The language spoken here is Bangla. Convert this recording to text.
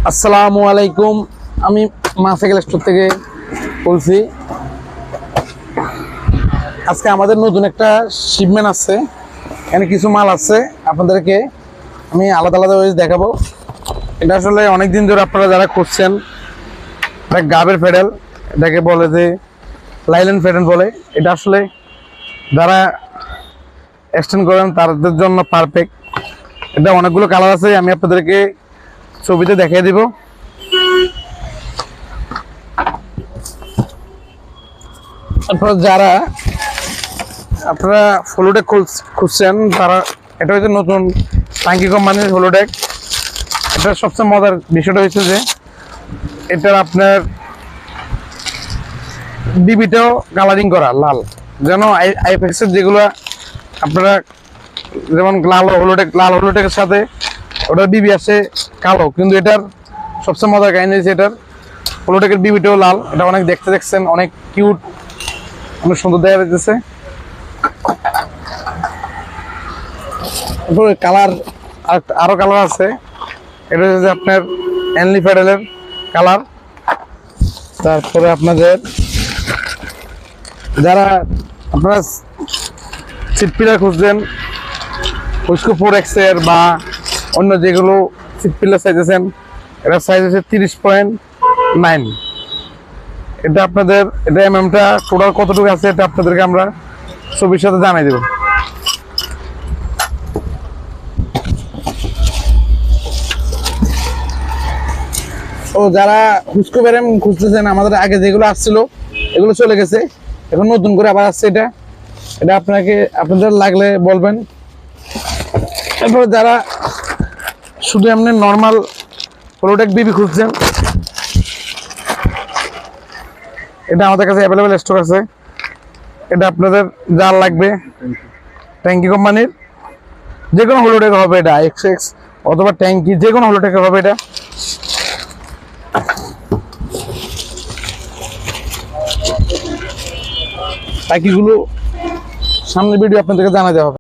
আসসালামু আলাইকুম। আমি মাসাইকেল স্টোর থেকে বলছি। আজকে আমাদের নতুন একটা শিপমেন্ট আছে, এখানে কিছু মাল আছে, আপনাদেরকে আমি আলাদা আলাদা দেখাবো। এটা আসলে অনেকদিন ধরে আপনারা যারা করছেন, এটা গাবের ফেডেল, এটাকে বলে যে লাইলেন ফেডেল বলে। এটা আসলে যারা এক্সটেন্ড করেন তাদের জন্য পারফেক্ট। এটা অনেকগুলো কালার আছে, আমি আপনাদেরকে ছবিতে দেখিয়ে দিব। তারপর যারা আপনারা হলোডেক খুঁজছেন তারা, এটা হচ্ছে নতুন টাঙ্কি কোম্পানির হলোডেক। এটার সবচেয়ে মজার বিষয়টা হচ্ছে যে এটার আপনার ডিবিটাও কালারিং করা লাল, যেন আইফেক্সের যেগুলো আপনারা যেমন লাল হলোডেকের সাথে ওটার বিবি আসে কালো, কিন্তু এটার সবচেয়ে মজার কাহিনী হচ্ছে এটার হলোডেকের বিবিটাও লাল। এটা অনেক দেখছেন অনেক কিউট, অনেক সুন্দর দেখা যাচ্ছে। কালার আরো কালার আছে, এটা হচ্ছে আপনার এনলি ফেডেলের কালার। তারপরে আপনাদের যারা আপনারা সিট পিলার খুঁজছেন, উস্কো 4X-এর বা অন্য যেগুলো সিট পিলার সাইজ আছেন, এটা সাইজ হচ্ছে 30.9। এটা আপনাদের এটা এমএমটা টোটাল কতটুকু আছে এটা আপনাদেরকে আমরা ছবির সাথে জানাই দেব। ও যারা হুস্কো ব্যারেম খুঁজতেছেন, আমাদের আগে যেগুলো আসছিল এগুলো চলে গেছে, এখন নতুন করে আবার আসছে। এটা আপনাদের লাগলে বলবেন। তারপরে যারা শুধু এমনি নর্মাল হলোডেক বিবি খুঁজছেন, এটা আমাদের কাছে অ্যাভেলেবেল স্টক আছে। এটা আপনাদের যা লাগবে ট্যাঙ্কি কোম্পানির যে কোনো হলোডেক হবে, এটা XX অথবা ট্যাঙ্কি যে কোনো হলোডেক হবে। এটা বাকিগুলো সামনের ভিডিও আপনাদেরকে জানা দেওয়া হবে।